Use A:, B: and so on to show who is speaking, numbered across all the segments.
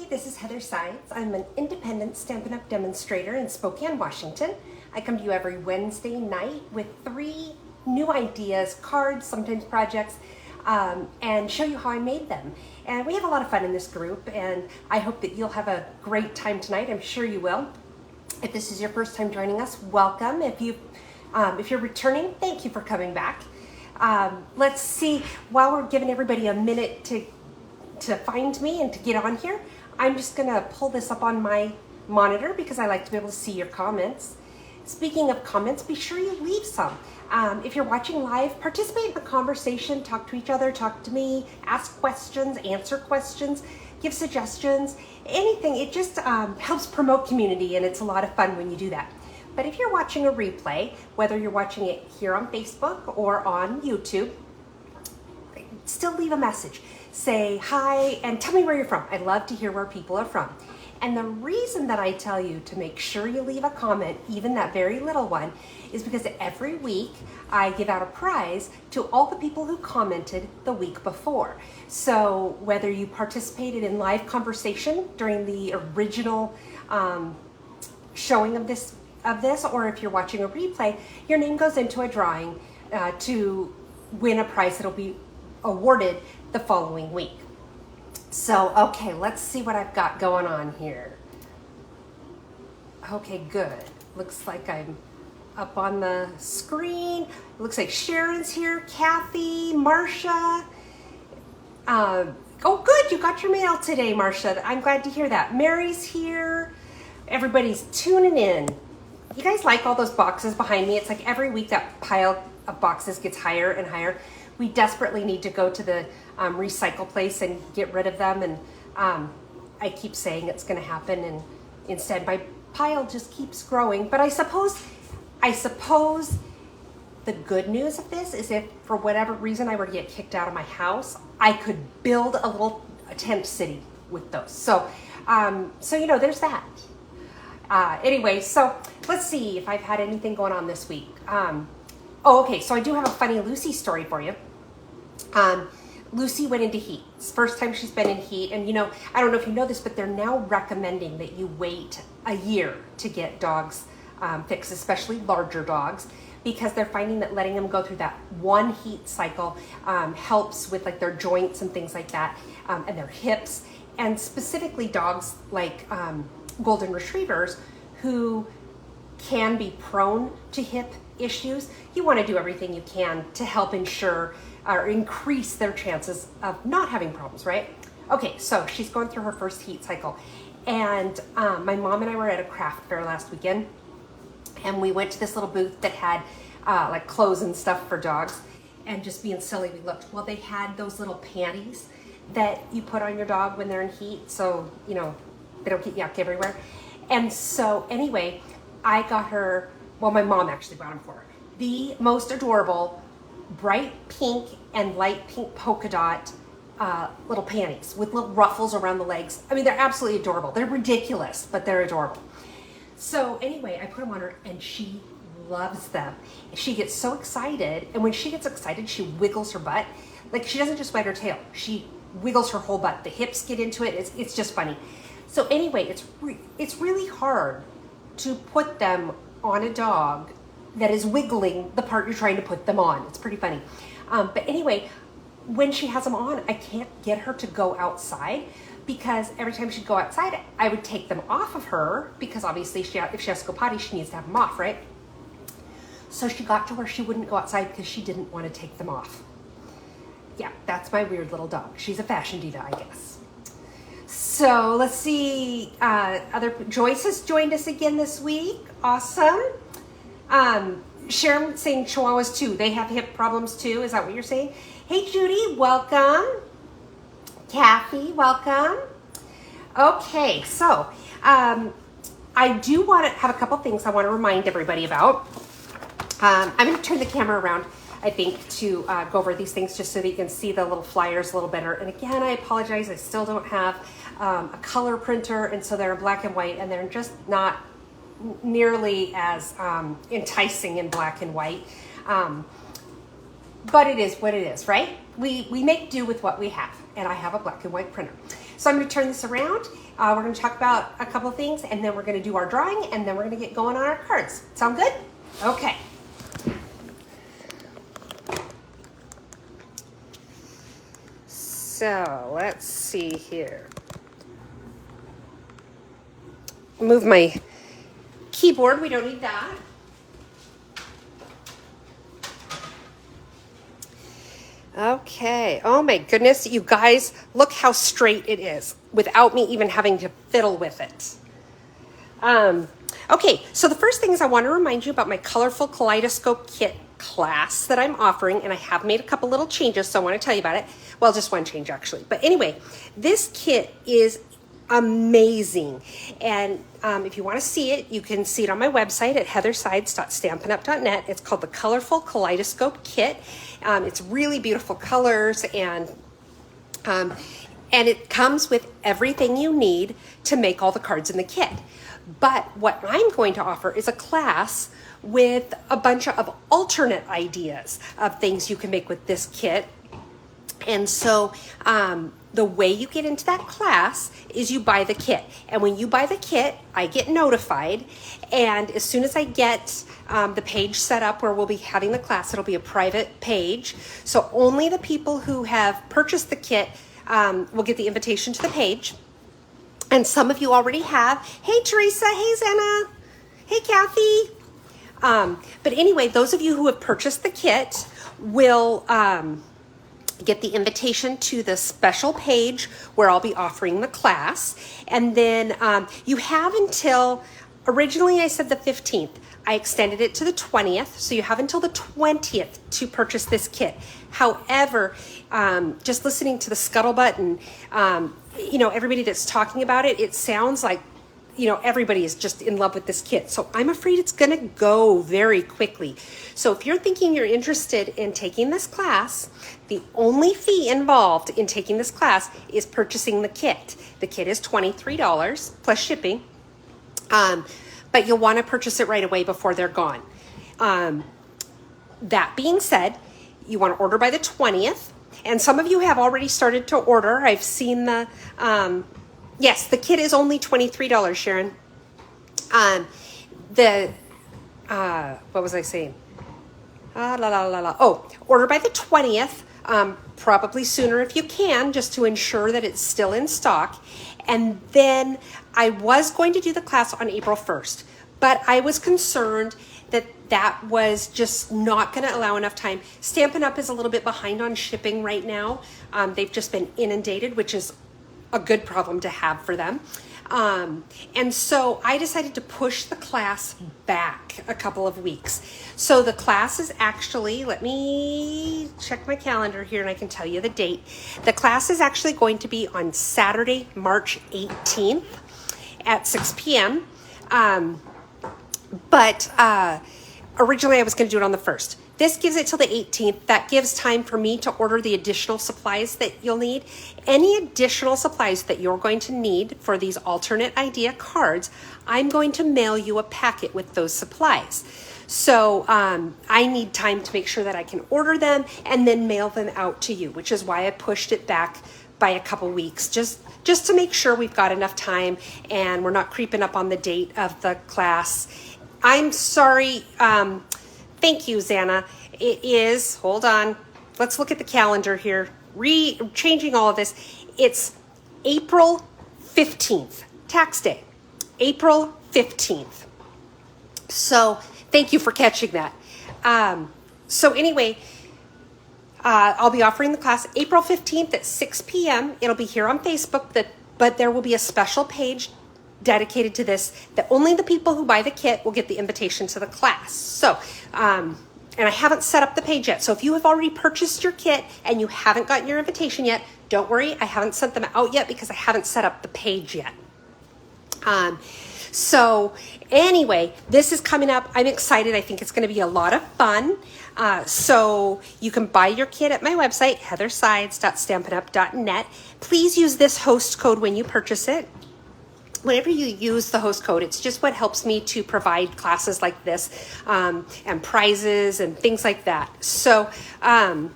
A: this is Heather Sides. I'm an independent Stampin' Up! Demonstrator in Spokane, Washington. I come to you every Wednesday night with 3 new ideas, cards, sometimes projects, and show you how I made them. And we have a lot of fun in this group, and I hope that you'll have a great time tonight. I'm sure you will. If this is your first time joining us, welcome. If you're returning, thank you for coming back. Let's see, while we're giving everybody a minute to find me and to get on here, I'm just gonna pull this up on my monitor because I like to be able to see your comments. Speaking of comments, be sure you leave some. If you're watching live, participate in the conversation, talk to each other, talk to me, ask questions, answer questions, give suggestions, anything. It just helps promote community, and it's a lot of fun when you do that. But if you're watching a replay, whether you're watching it here on Facebook or on YouTube, still leave a message. Say hi and tell me where you're from. I love to hear where people are from. And the reason that I tell you to make sure you leave a comment, even that very little one, is because every week I give out a prize to all the people who commented the week before. So whether you participated in live conversation during the original showing of this, or if you're watching a replay, your name goes into a drawing to win a prize that'll be awarded the following week. So, okay, let's see what I've got going on here. Okay, good. Looks like I'm up on the screen. It looks like Sharon's here, Kathy, Marcia. Oh, good, you got your mail today, Marcia. I'm glad to hear that. Mary's here. Everybody's tuning in. You guys like all those boxes behind me? It's like every week that pile of boxes gets higher and higher. We desperately need to go to the recycle place and get rid of them. And I keep saying it's going to happen, and instead my pile just keeps growing. But I suppose the good news of this is if for whatever reason I were to get kicked out of my house, I could build a tent city with those. So you know, there's that. Anyway, so let's see if I've had anything going on this week. Okay, so I do have a funny Lucy story for you. Lucy went into heat. It's the first time she's been in heat, and you know, I don't know if you know this, but they're now recommending that you wait a year to get dogs fixed, especially larger dogs, because they're finding that letting them go through that one heat cycle helps with like their joints and things like that, and their hips, and specifically dogs like golden retrievers who can be prone to hip issues. You want to do everything you can to help ensure or increase their chances of not having problems, right? Okay, so she's going through her first heat cycle, and my mom and I were at a craft fair last weekend, and we went to this little booth that had like clothes and stuff for dogs, and just being silly, we looked. Well, they had those little panties that you put on your dog when they're in heat, so you know they don't get yuck everywhere. And so anyway, I got her, well, my mom actually bought them for her, the most adorable bright pink and light pink polka dot little panties with little ruffles around the legs. I mean, they're absolutely adorable. They're ridiculous, but they're adorable. So anyway, I put them on her, and she loves them. She gets so excited, and when she gets excited, she wiggles her butt. Like, she doesn't just wag her tail. She wiggles her whole butt. The hips get into it. It's just funny. So anyway, it's really hard to put them on a dog that is wiggling the part you're trying to put them on. It's pretty funny. But anyway, when she has them on, I can't get her to go outside, because every time she'd go outside, I would take them off of her, because obviously if she has to go potty, she needs to have them off, right? So she got to where she wouldn't go outside because she didn't want to take them off. Yeah, that's my weird little dog. She's a fashion diva, I guess. So let's see, Joyce has joined us again this week. Awesome. Sharon saying Chihuahuas too. They have hip problems too. Is that what you're saying? Hey, Judy, welcome. Kathy, welcome. Okay, so I do want to have a couple things I want to remind everybody about. I'm going to turn the camera around, I think, to go over these things just so that you can see the little flyers a little better. And again, I apologize. I still don't have a color printer, and so they're in black and white, and they're just not nearly as enticing in black and white. But it is what it is, right? We make do with what we have, and I have a black and white printer. So I'm going to turn this around. We're going to talk about a couple of things, and then we're going to do our drawing, and then we're going to get going on our cards. Sound good? Okay. So let's see here. Move my keyboard. We don't need that. Okay. Oh my goodness, you guys, look how straight it is without me even having to fiddle with it. Okay, so the first thing is I want to remind you about my Colorful Kaleidoscope Kit class that I'm offering, and I have made a couple little changes, so I want to tell you about it. Well, just one change actually. But anyway, this kit is amazing, and if you want to see it, you can see it on my website at heathersides.stampinup.net. It's called the Colorful Kaleidoscope Kit. It's really beautiful colors, and it comes with everything you need to make all the cards in the kit. But what I'm going to offer is a class with a bunch of alternate ideas of things you can make with this kit. And so the way you get into that class is you buy the kit. And when you buy the kit, I get notified. And as soon as I get the page set up where we'll be having the class, it'll be a private page. So only the people who have purchased the kit will get the invitation to the page. And some of you already have. Hey, Teresa. Hey, Zena. Hey, Kathy. But anyway, those of you who have purchased the kit will get the invitation to the special page where I'll be offering the class. And then you have until, originally I said the 15th. I extended it to the 20th. So you have until the 20th to purchase this kit. However, just listening to the scuttlebutt and, everybody that's talking about it, it sounds like, everybody is just in love with this kit. So I'm afraid it's going to go very quickly. So if you're thinking you're interested in taking this class, the only fee involved in taking this class is purchasing the kit. The kit is $23 plus shipping. But you'll want to purchase it right away before they're gone. That being said, you want to order by the 20th. And some of you have already started to order. I've seen the, yes, the kit is only $23, Sharon. What was I saying? Oh, order by the 20th, probably sooner if you can, just to ensure that it's still in stock. And then I was going to do the class on April 1st, but I was concerned that was just not going to allow enough time. Stampin' Up! Is a little bit behind on shipping right now. They've just been inundated, which is a good problem to have for them. And so I decided to push the class back a couple of weeks. So the class is actually, let me check my calendar here and I can tell you the date. The class is actually going to be on Saturday, March 18th at 6 p.m. But originally I was going to do it on the 1st. This gives it till the 18th. That gives time for me to order the additional supplies that you'll need. Any additional supplies that you're going to need for these alternate idea cards, I'm going to mail you a packet with those supplies. So I need time to make sure that I can order them and then mail them out to you, which is why I pushed it back by a couple weeks, just to make sure we've got enough time and we're not creeping up on the date of the class. I'm sorry. Thank you, Zana. It is, hold on. Let's look at the calendar here. Changing all of this. It's April 15th, tax day. April 15th. So thank you for catching that. So anyway, I'll be offering the class April 15th at 6 p.m. It'll be here on Facebook, but there will be a special page dedicated to this, that only the people who buy the kit will get the invitation to the class. So, and I haven't set up the page yet. So if you have already purchased your kit and you haven't gotten your invitation yet, don't worry. I haven't sent them out yet because I haven't set up the page yet. So anyway, this is coming up. I'm excited. I think it's going to be a lot of fun. So you can buy your kit at my website, heathersides.stampinup.net. Please use this host code when you purchase it. Whenever you use the host code, it's just what helps me to provide classes like this and prizes and things like that. So I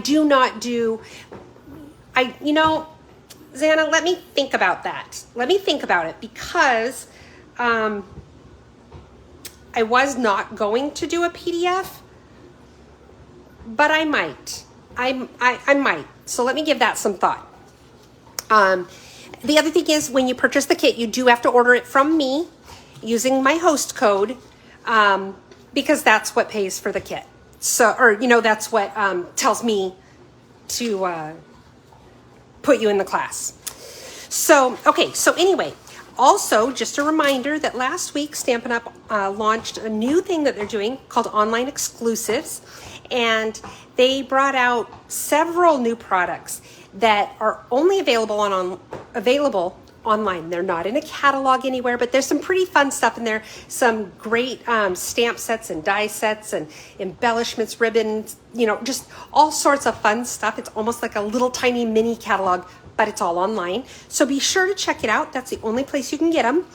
A: do not do you know, Xana, let me think about that. Let me think about it, because I was not going to do a PDF, but I might. I might. So let me give that some thought. The other thing is, when you purchase the kit, you do have to order it from me using my host code, because that's what pays for the kit. So, or, you know, that's what tells me to put you in the class. So, okay, so anyway, also just a reminder that last week Stampin' Up! Launched a new thing that they're doing called Online Exclusives, and they brought out several new products that are only available online. They're not in a catalog anywhere, but there's some pretty fun stuff in there. Some great stamp sets and die sets and embellishments, ribbons, you know, just all sorts of fun stuff. It's almost like a little tiny mini catalog, but it's all online. So be sure to check it out. That's the only place you can get them.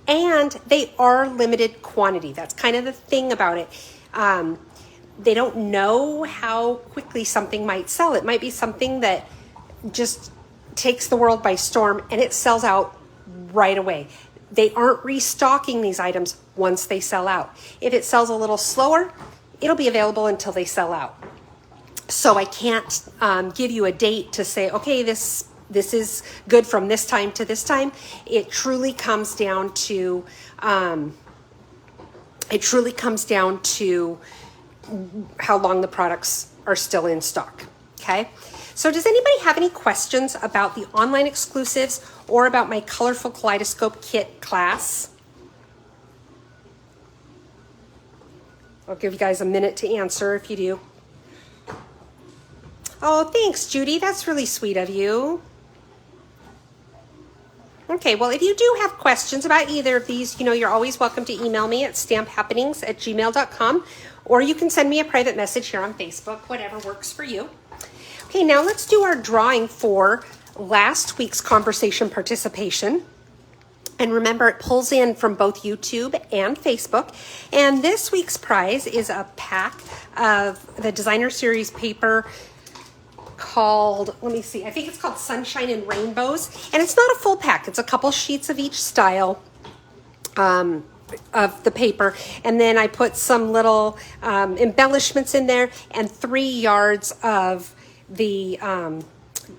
A: And they are limited quantity. That's kind of the thing about it. They don't know how quickly something might sell. It might be something that just takes the world by storm and it sells out right away. They aren't restocking these items once they sell out. If it sells a little slower, it'll be available until they sell out. So I can't give you a date to say, okay, this is good from this time to this time. It truly comes down to how long the products are still in stock. Okay. So does anybody have any questions about the Online Exclusives or about my Colorful Kaleidoscope Kit class? I'll give you guys a minute to answer if you do. Oh, thanks, Judy. That's really sweet of you. Okay, well, if you do have questions about either of these, you know, you're always welcome to email me at stamphappenings@gmail.com, or you can send me a private message here on Facebook, whatever works for you. Okay, now let's do our drawing for last week's conversation participation. And remember, it pulls in from both YouTube and Facebook. And this week's prize is a pack of the Designer Series paper called, let me see, I think it's called Sunshine and Rainbows. And it's not a full pack. It's a couple sheets of each style of the paper. And then I put some little embellishments in there and 3 yards of the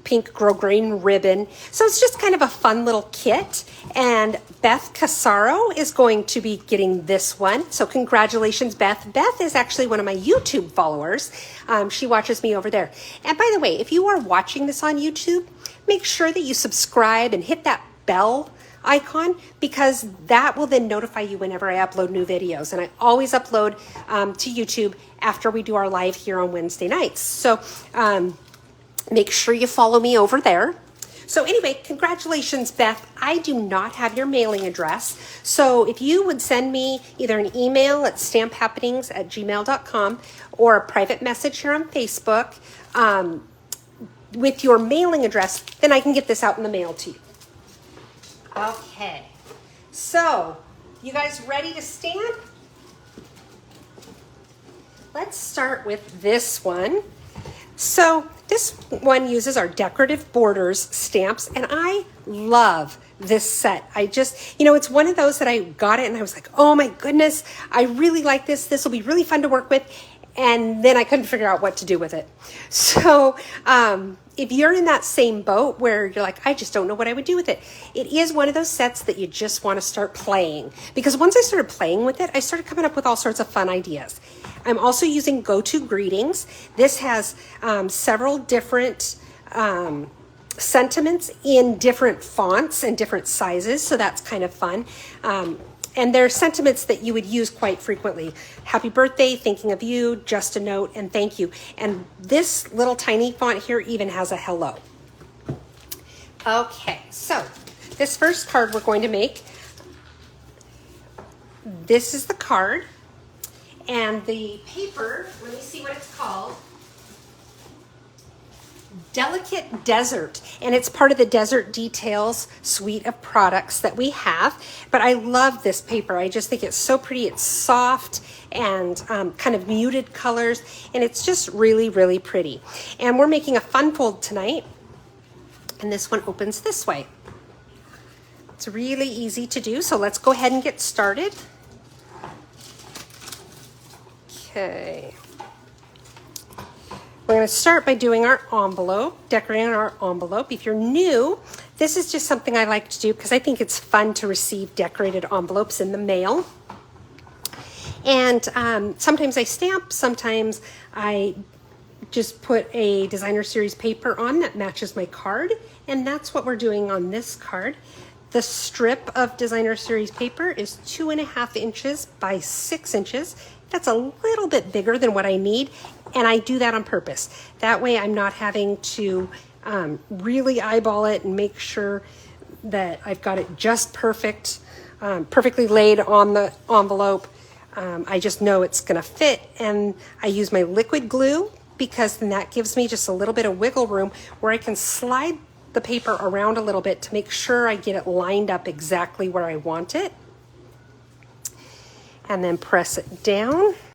A: pink grosgrain ribbon. So it's just kind of a fun little kit. And Beth Casaro is going to be getting this one. So congratulations, Beth. Beth is actually one of my YouTube followers. She watches me over there. And by the way, if you are watching this on YouTube, make sure that you subscribe and hit that bell icon, because that will then notify you whenever I upload new videos. And I always upload to YouTube after we do our live here on Wednesday nights. So make sure you follow me over there. So anyway, congratulations, Beth. I do not have your mailing address. So if you would send me either an email at stamphappenings@gmail.com or a private message here on Facebook with your mailing address, then I can get this out in the mail to you. Okay, so you guys ready to stamp? Let's start with this one. So this one uses our Decorative Borders stamps, and I love this set. I just, you know, it's one of those that I got it and I was like, oh my goodness, I really like this. This will be really fun to work with. And then I couldn't figure out what to do with it. So if you're in that same boat where you're like, I just don't know what I would do with it, it is one of those sets that you just want to start playing. Because once I started playing with it, I started coming up with all sorts of fun ideas. I'm also using Go-To Greetings. This has several different sentiments in different fonts and different sizes, so that's kind of fun. And they're sentiments that you would use quite frequently. Happy birthday, thinking of you, just a note, and thank you. And this little tiny font here even has a hello. Okay, so this first card we're going to make, this is the card. And the paper, let me see what it's called. Delicate Desert, and it's part of the Desert Details suite of products that we have. But I love this paper. I just think it's so pretty. It's soft and kind of muted colors, and it's just really, really pretty. And we're making a fun fold tonight. And this one opens this way. It's really easy to do, so let's go ahead and get started. Okay. We're going to start by doing our envelope, decorating our envelope. If you're new, this is just something I like to do because I think it's fun to receive decorated envelopes in the mail. And sometimes I stamp, sometimes I just put a designer series paper on that matches my card. And that's what we're doing on this card. The strip of designer series paper is 2.5 inches by 6 inches. That's a little bit bigger than what I need, and I do that on purpose. That way I'm not having to really eyeball it and make sure that I've got it just perfect, perfectly laid on the envelope. I just know it's gonna fit, and I use my liquid glue because then that gives me just a little bit of wiggle room where I can slide the paper around a little bit to make sure I get it lined up exactly where I want it. And then press it down.